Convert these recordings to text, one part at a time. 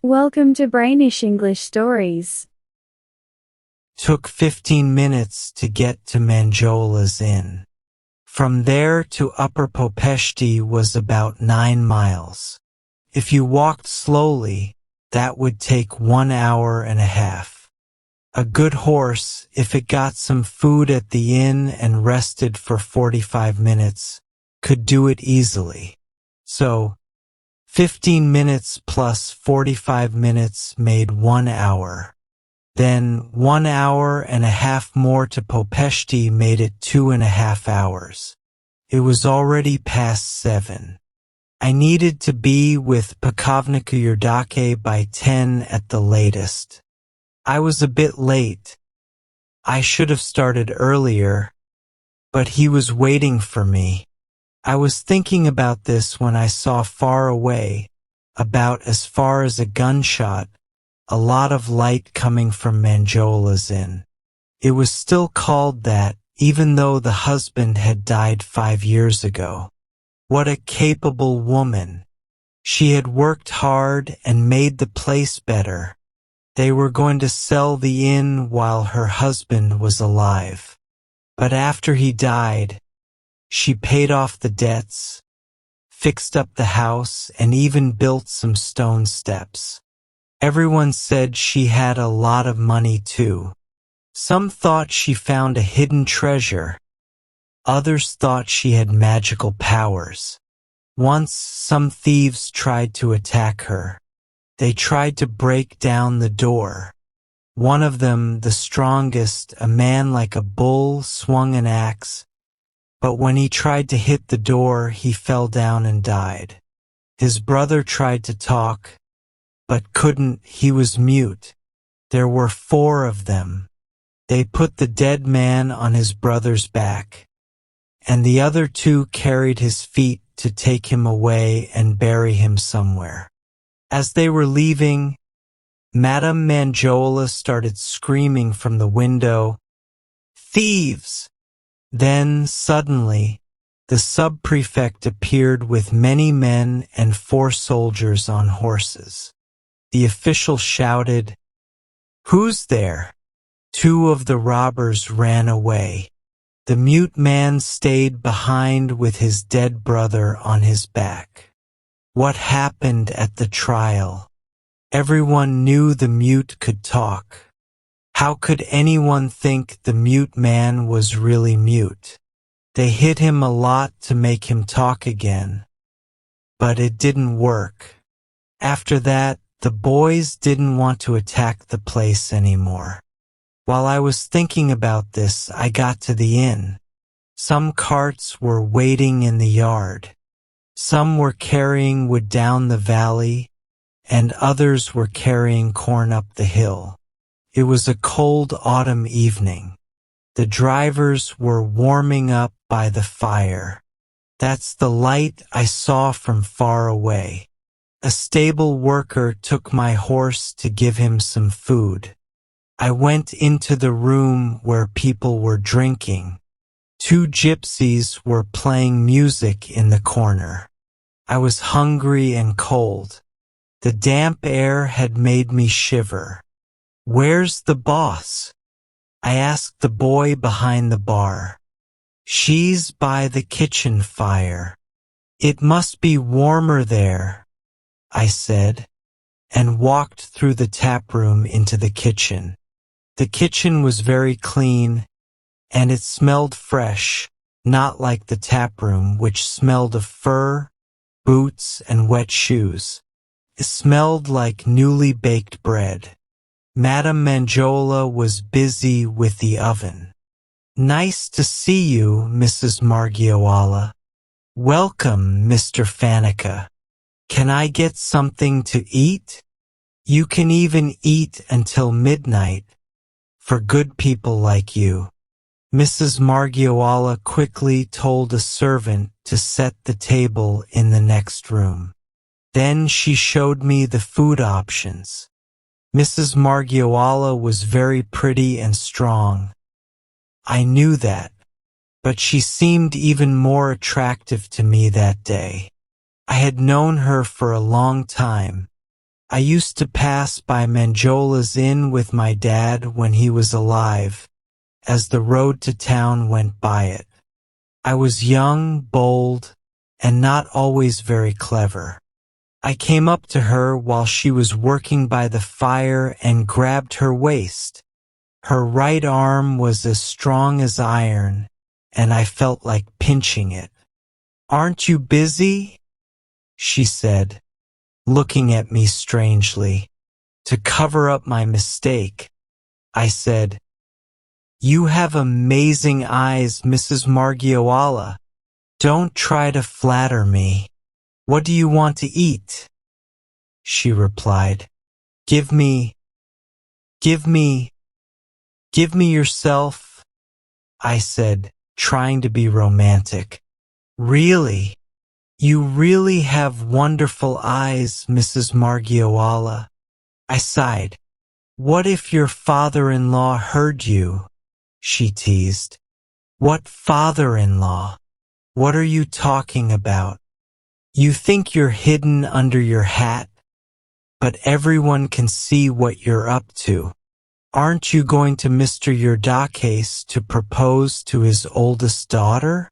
Welcome to Brainish English Stories. Took 15 minutes to get to Manjola's Inn. From there to Upper Popeshti was about 9 miles. If you walked slowly, that would take 1 hour and a half. A good horse, if it got some food at the inn and rested for 45 minutes, could do it easily. So, 15 minutes plus 45 minutes made 1 hour. Then 1 hour and a half more to Popeshti made it 2.5 hours. It was already past 7. I needed to be with Pukovniku Yerdake by 10 at the latest. I was a bit late. I should have started earlier, but he was waiting for me. I was thinking about this when I saw far away, about as far as a gunshot, a lot of light coming from Manjola's Inn. It was still called that, even though the husband had died 5 years ago. What a capable woman. She had worked hard and made the place better. They were going to sell the inn while her husband was alive. But after he died, she paid off the debts, fixed up the house, and even built some stone steps. Everyone said she had a lot of money too. Some thought she found a hidden treasure. Others thought she had magical powers. Once some thieves tried to attack her. They tried to break down the door. One of them, the strongest, a man like a bull, swung an axe. But when he tried to hit the door, he fell down and died. His brother tried to talk, but couldn't. He was mute. There were 4 of them. They put the dead man on his brother's back, and the other 2 carried his feet to take him away and bury him somewhere. As they were leaving, Madame Manjola started screaming from the window, "Thieves!" Then, suddenly, the sub-prefect appeared with many men and 4 soldiers on horses. The official shouted, "Who's there?" 2 of the robbers ran away. The mute man stayed behind with his dead brother on his back. What happened at the trial? Everyone knew the mute could talk. How could anyone think the mute man was really mute? They hit him a lot to make him talk again. But it didn't work. After that, the boys didn't want to attack the place anymore. While I was thinking about this, I got to the inn. Some carts were waiting in the yard. Some were carrying wood down the valley, and others were carrying corn up the hill. It was a cold autumn evening. The drivers were warming up by the fire. That's the light I saw from far away. A stable worker took my horse to give him some food. I went into the room where people were drinking. 2 gypsies were playing music in the corner. I was hungry and cold. The damp air had made me shiver. "Where's the boss?" I asked the boy behind the bar. "She's by the kitchen fire." "It must be warmer there," I said, and walked through the tap room into the kitchen. The kitchen was very clean, and it smelled fresh, not like the tap room, which smelled of fur, boots, and wet shoes. It smelled like newly baked bread. Madame Manjola was busy with the oven. "Nice to see you, Mrs. Margioala." "Welcome, Mr. Fanica. Can I get something to eat?" "You can even eat until midnight, for good people like you." Mrs. Margioala quickly told a servant to set the table in the next room. Then she showed me the food options. Mrs. Margioala was very pretty and strong. I knew that, but she seemed even more attractive to me that day. I had known her for a long time, I used to pass by Manjola's Inn with my dad when he was alive, as the road to town went by it. I was young, bold, and not always very clever. I came up to her while she was working by the fire and grabbed her waist. Her right arm was as strong as iron, and I felt like pinching it. "Aren't you busy?" she said, looking at me strangely. To cover up my mistake, I said, "You have amazing eyes, Mrs. Margioala. Don't try to flatter me. What do you want to eat?" She replied, Give me yourself," I said, trying to be romantic. "Really? You really have wonderful eyes, Mrs. Margioala." I sighed. "What if your father-in-law heard you?" she teased. "What father-in-law? What are you talking about? You think you're hidden under your hat, but everyone can see what you're up to. Aren't you going to Mr. Yurdakes to propose to his oldest daughter?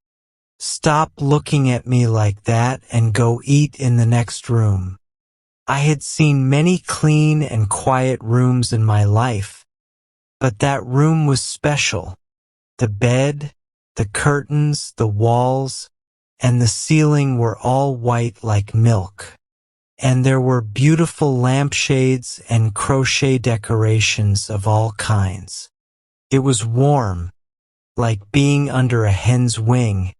Stop looking at me like that and go eat in the next room." I had seen many clean and quiet rooms in my life, but that room was special. The bed, the curtains, the walls, and the ceiling were all white like milk. And there were beautiful lampshades and crochet decorations of all kinds. It was warm, like being under a hen's wing,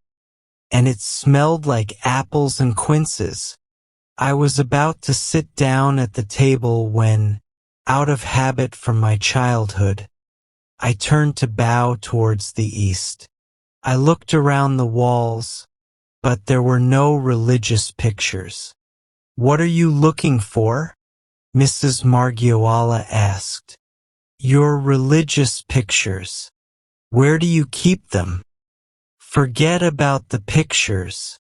and it smelled like apples and quinces. I was about to sit down at the table when, out of habit from my childhood, I turned to bow towards the east. I looked around the walls, but there were no religious pictures. "What are you looking for?" Mrs. Margioala asked. "Your religious pictures. Where do you keep them?" "Forget about the pictures.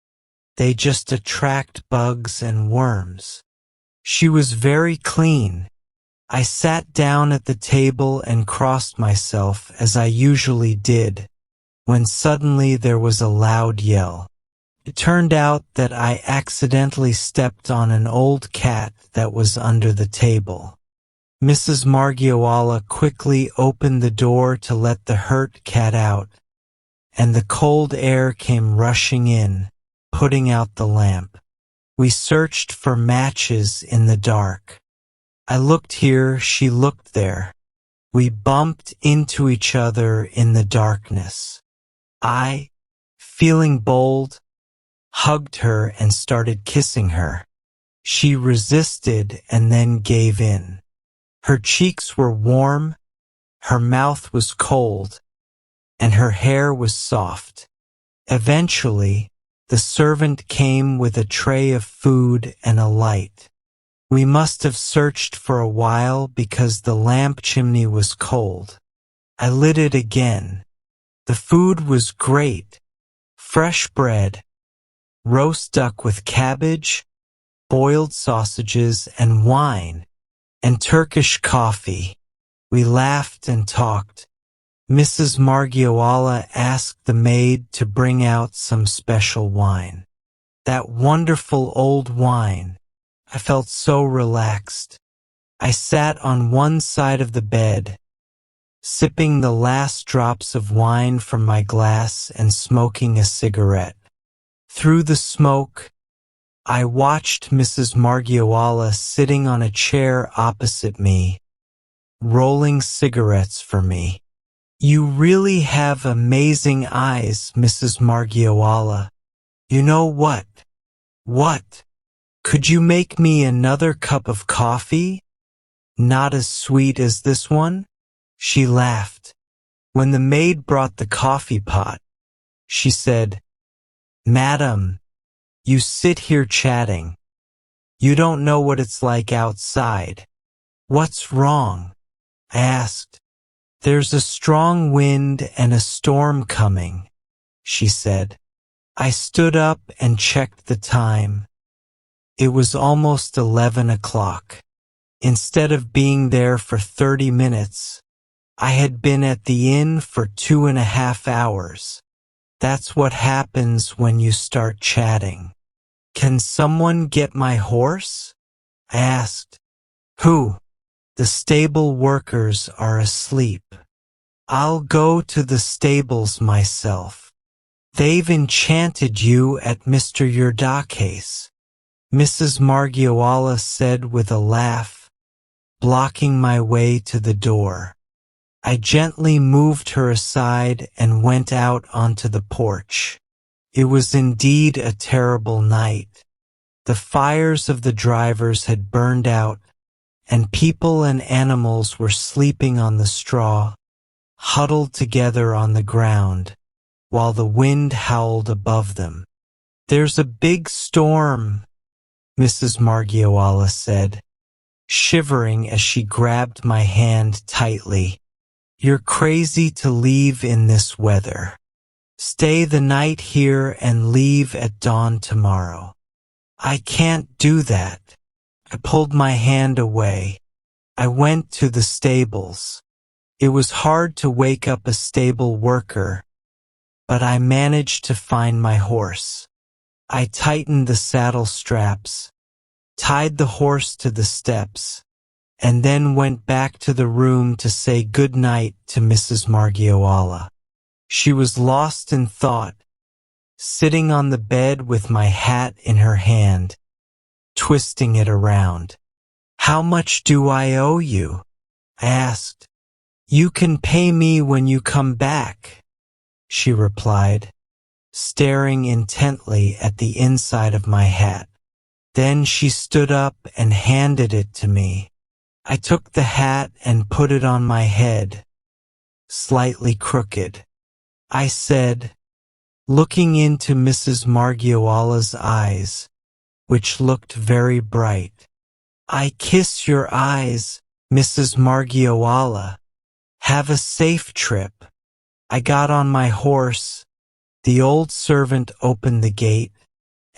They just attract bugs and worms." She was very clean. I sat down at the table and crossed myself as I usually did, when suddenly there was a loud yell. It turned out that I accidentally stepped on an old cat that was under the table. Mrs. Margioala quickly opened the door to let the hurt cat out, and the cold air came rushing in, putting out the lamp. We searched for matches in the dark. I looked here, she looked there. We bumped into each other in the darkness. I, feeling bold, hugged her and started kissing her. She resisted and then gave in. Her cheeks were warm, her mouth was cold, and her hair was soft. Eventually, the servant came with a tray of food and a light. We must have searched for a while because the lamp chimney was cold. I lit it again. The food was great. Fresh bread, roast duck with cabbage, boiled sausages and wine, and Turkish coffee. We laughed and talked. Mrs. Margioala asked the maid to bring out some special wine. That wonderful old wine. I felt so relaxed. I sat on one side of the bed, sipping the last drops of wine from my glass and smoking a cigarette. Through the smoke, I watched Mrs. Margioala sitting on a chair opposite me, rolling cigarettes for me. "You really have amazing eyes, Mrs. Margioala. You know what? What? Could you make me another cup of coffee? Not as sweet as this one?" She laughed. When the maid brought the coffee pot, she said, "Madam, you sit here chatting. You don't know what it's like outside." "What's wrong?" I asked. "There's a strong wind and a storm coming," she said. I stood up and checked the time. It was almost 11 o'clock. Instead of being there for 30 minutes, I had been at the inn for 2.5 hours. That's what happens when you start chatting. Can someone get my horse? I asked. Who? The stable workers are asleep. I'll go to the stables myself. They've enchanted you at Mr. Yurdake's, Mrs. Margioala said with a laugh, blocking my way to the door. I gently moved her aside and went out onto the porch. It was indeed a terrible night. The fires of the drivers had burned out, and people and animals were sleeping on the straw, huddled together on the ground, while the wind howled above them. There's a big storm, Mrs. Margioala said, shivering as she grabbed my hand tightly. You're crazy to leave in this weather. Stay the night here and leave at dawn tomorrow. I can't do that. I pulled my hand away. I went to the stables. It was hard to wake up a stable worker, but I managed to find my horse. I tightened the saddle straps, tied the horse to the steps, and then went back to the room to say good night to Mrs. Margioala. She was lost in thought, sitting on the bed with my hat in her hand, twisting it around. How much do I owe you? I asked. You can pay me when you come back, she replied, staring intently at the inside of my hat. Then she stood up and handed it to me. I took the hat and put it on my head, slightly crooked. I said, looking into Mrs. Margioala's eyes, which looked very bright, I kiss your eyes, Mrs. Margioala. Have a safe trip. I got on my horse, the old servant opened the gate,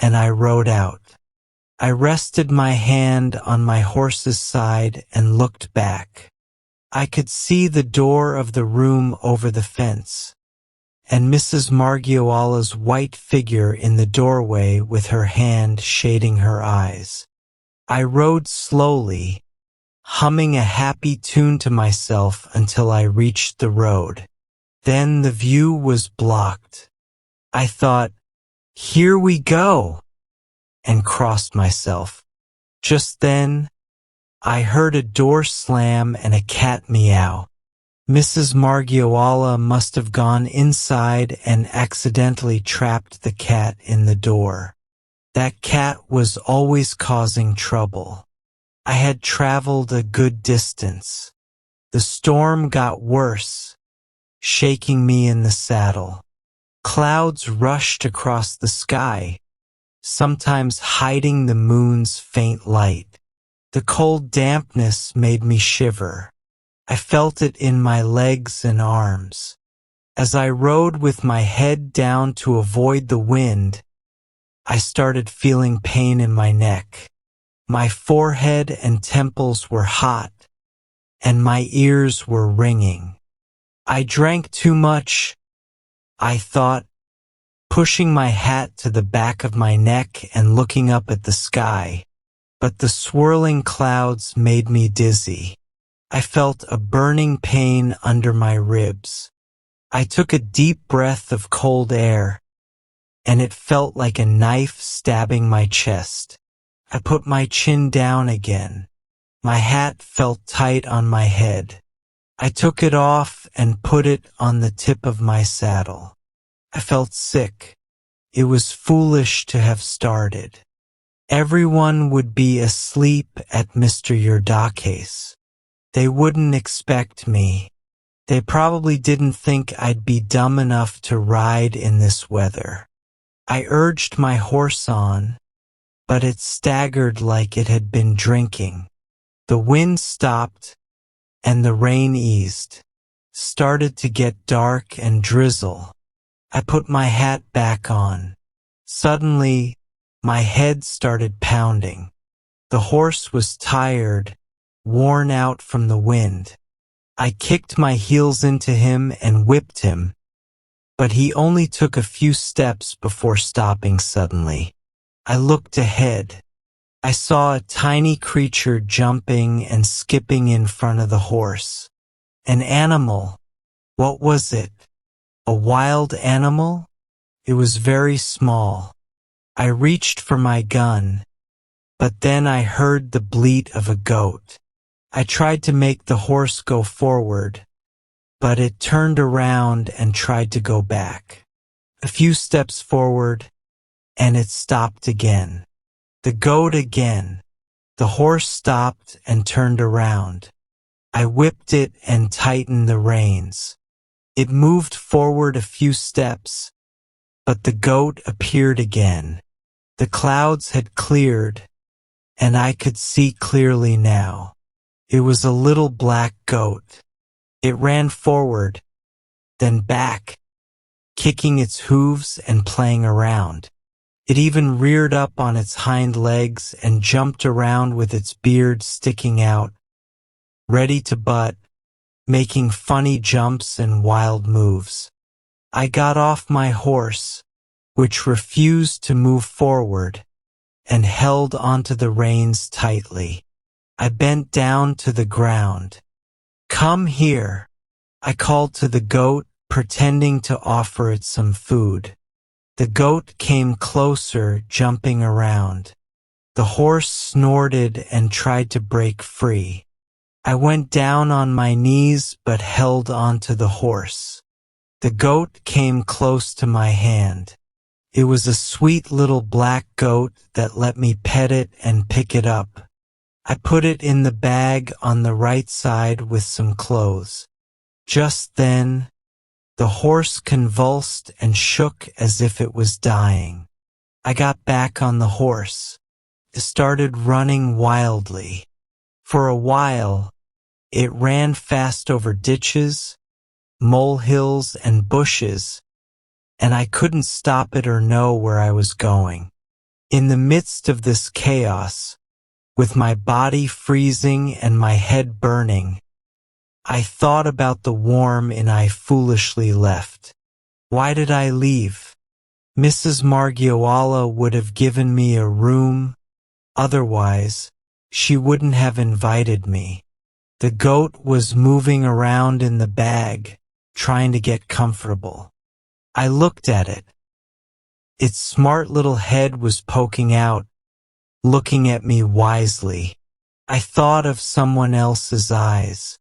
and I rode out. I rested my hand on my horse's side and looked back. I could see the door of the room over the fence, and Mrs. Margioala's white figure in the doorway with her hand shading her eyes. I rode slowly, humming a happy tune to myself until I reached the road. Then the view was blocked. I thought, here we go, and crossed myself. Just then, I heard a door slam and a cat meow. Mrs. Margioala must have gone inside and accidentally trapped the cat in the door. That cat was always causing trouble. I had traveled a good distance. The storm got worse, shaking me in the saddle. Clouds rushed across the sky, sometimes hiding the moon's faint light. The cold dampness made me shiver. I felt it in my legs and arms. As I rode with my head down to avoid the wind, I started feeling pain in my neck. My forehead and temples were hot, and my ears were ringing. I drank too much, I thought, pushing my hat to the back of my neck and looking up at the sky. But the swirling clouds made me dizzy. I felt a burning pain under my ribs. I took a deep breath of cold air, and it felt like a knife stabbing my chest. I put my chin down again. My hat felt tight on my head. I took it off and put it on the tip of my saddle. I felt sick. It was foolish to have started. Everyone would be asleep at Mr. Yurdake's. They wouldn't expect me. They probably didn't think I'd be dumb enough to ride in this weather. I urged my horse on, but it staggered like it had been drinking. The wind stopped, and the rain eased, started to get dark and drizzle. I put my hat back on. Suddenly, my head started pounding. The horse was tired, worn out from the wind. I kicked my heels into him and whipped him, but he only took a few steps before stopping suddenly. I looked ahead. I saw a tiny creature jumping and skipping in front of the horse. An animal. What was it? A wild animal? It was very small. I reached for my gun, but then I heard the bleat of a goat. I tried to make the horse go forward, but it turned around and tried to go back. A few steps forward, and it stopped again. The goat again. The horse stopped and turned around. I whipped it and tightened the reins. It moved forward a few steps, but the goat appeared again. The clouds had cleared, and I could see clearly now. It was a little black goat. It ran forward, then back, kicking its hooves and playing around. It even reared up on its hind legs and jumped around with its beard sticking out, ready to butt, making funny jumps and wild moves. I got off my horse, which refused to move forward, and held onto the reins tightly. I bent down to the ground. "Come here," I called to the goat, pretending to offer it some food. The goat came closer, jumping around. The horse snorted and tried to break free. I went down on my knees but held onto the horse. The goat came close to my hand. It was a sweet little black goat that let me pet it and pick it up. I put it in the bag on the right side with some clothes. Just then, the horse convulsed and shook as if it was dying. I got back on the horse. It started running wildly. For a while, it ran fast over ditches, molehills, and bushes, and I couldn't stop it or know where I was going. In the midst of this chaos, with my body freezing and my head burning, I thought about the warm inn I foolishly left. Why did I leave? Mrs. Margioala would have given me a room. Otherwise, she wouldn't have invited me. The goat was moving around in the bag, trying to get comfortable. I looked at it. Its smart little head was poking out, looking at me wisely. I thought of someone else's eyes.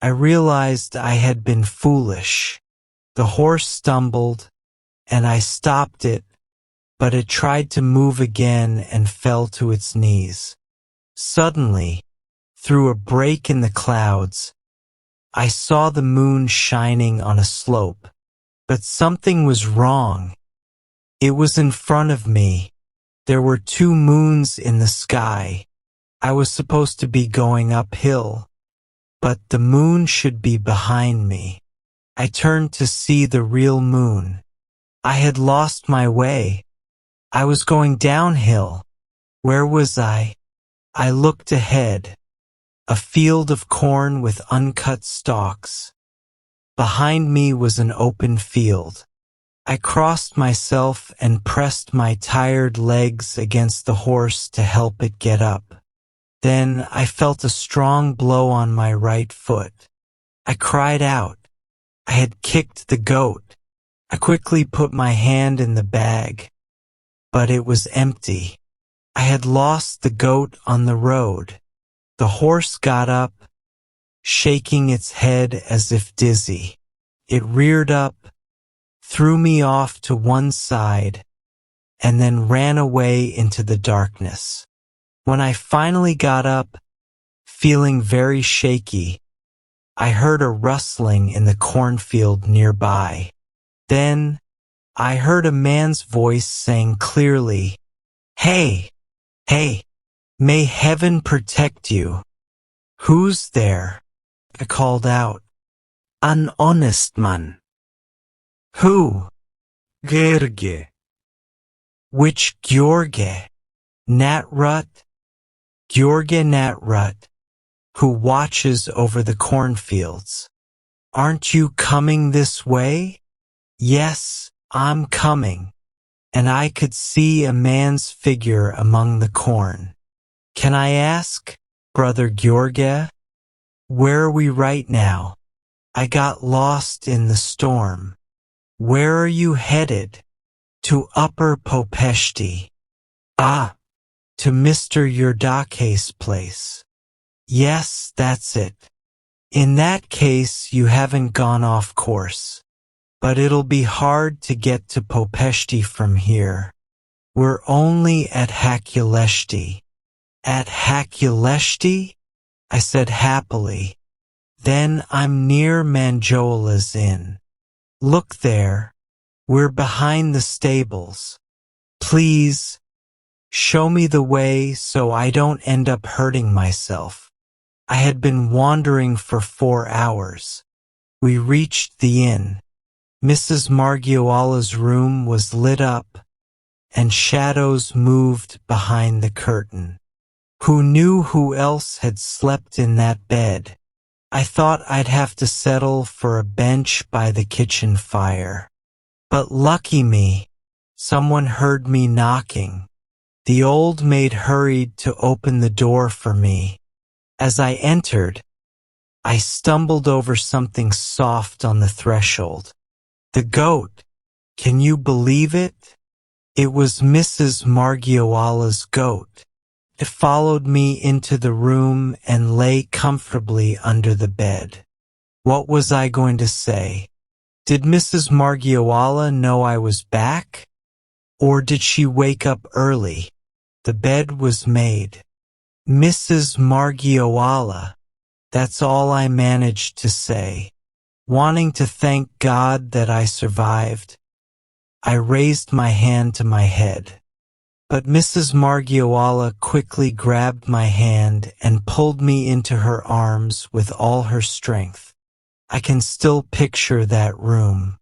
I realized I had been foolish. The horse stumbled, and I stopped it, but it tried to move again and fell to its knees. Suddenly, through a break in the clouds, I saw the moon shining on a slope. But something was wrong. It was in front of me. There were two moons in the sky. I was supposed to be going uphill, but the moon should be behind me. I turned to see the real moon. I had lost my way. I was going downhill. Where was I? I looked ahead. A field of corn with uncut stalks. Behind me was an open field. I crossed myself and pressed my tired legs against the horse to help it get up. Then I felt a strong blow on my right foot. I cried out. I had kicked the goat. I quickly put my hand in the bag, but it was empty. I had lost the goat on the road. The horse got up, shaking its head as if dizzy. It reared up, threw me off to one side, and then ran away into the darkness. When I finally got up, feeling very shaky, I heard a rustling in the cornfield nearby. Then, I heard a man's voice saying clearly, "Hey, hey, may heaven protect you." "Who's there?" I called out. "An honest man." "Who?" "George." "Which George? Natrut?" "George Natrut." who watches over the cornfields. Aren't you coming this way? Yes, I'm coming. And I could see a man's figure among the corn. Can I ask, Brother George, where are we right now? I got lost in the storm. Where are you headed? To Upper Popeshti. Ah, to Mr. Yurdake's place. Yes, that's it. In that case, you haven't gone off course. But it'll be hard to get to Popeshti from here. We're only at Hakuleshti. At Hakuleshti? I said happily. Then I'm near Manjola's inn. Look there. We're behind the stables. Please, show me the way so I don't end up hurting myself. I had been wandering for 4 hours. We reached the inn. Mrs. Margiola's room was lit up, and shadows moved behind the curtain. Who knew who else had slept in that bed? I thought I'd have to settle for a bench by the kitchen fire. But lucky me, someone heard me knocking. The old maid hurried to open the door for me. As I entered, I stumbled over something soft on the threshold. The goat. Can you believe it? It was Mrs. Margiola's goat. It followed me into the room and lay comfortably under the bed. What was I going to say? Did Mrs. Margiola know I was back? Or did she wake up early? The bed was made. Mrs. Margiola. That's all I managed to say. Wanting to thank God that I survived, I raised my hand to my head. But Mrs. Margiola quickly grabbed my hand and pulled me into her arms with all her strength. I can still picture that room.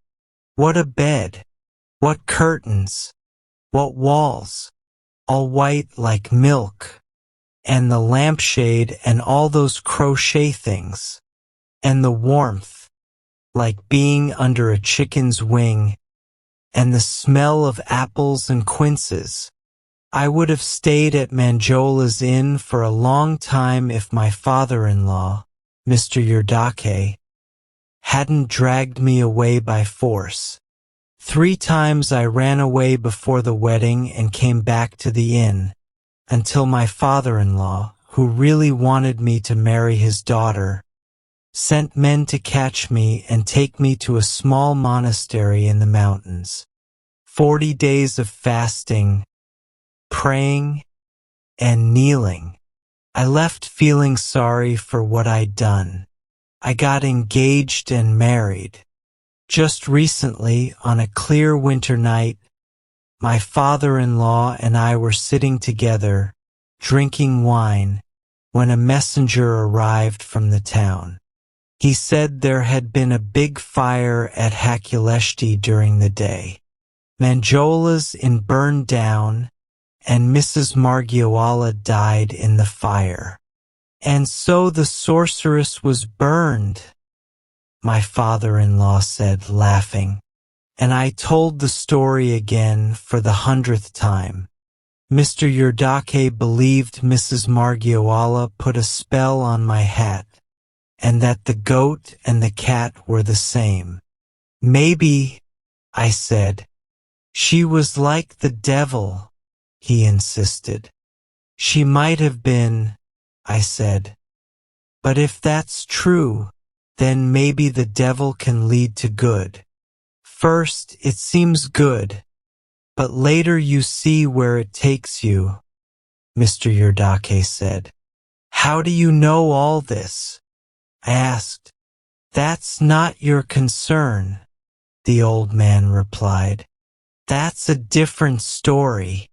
What a bed! What curtains! What walls! All white like milk. And the lampshade and all those crochet things. And the warmth, like being under a chicken's wing. And the smell of apples and quinces. I would have stayed at Manjola's inn for a long time if my father-in-law, Mr. Yurdake, hadn't dragged me away by force. 3 times I ran away before the wedding and came back to the inn, until my father-in-law, who really wanted me to marry his daughter, sent men to catch me and take me to a small monastery in the mountains. 40 days of fasting, praying, and kneeling. I left feeling sorry for what I'd done. I got engaged and married. Just recently, on a clear winter night, my father-in-law and I were sitting together, drinking wine, when a messenger arrived from the town. He said there had been a big fire at Hakuleshti during the day. Manjola's inn burned down, and Mrs. Margiola died in the fire. And so the sorceress was burned, my father-in-law said, laughing. And I told the story again for the 100th time. Mr. Yurdake believed Mrs. Margiola put a spell on my hat, and that the goat and the cat were the same. Maybe, I said. She was like the devil, he insisted. She might have been, I said. But if that's true, then maybe the devil can lead to good. First, it seems good, but later you see where it takes you, Mr. Yurdake said. How do you know all this? I asked. That's not your concern, the old man replied. That's a different story.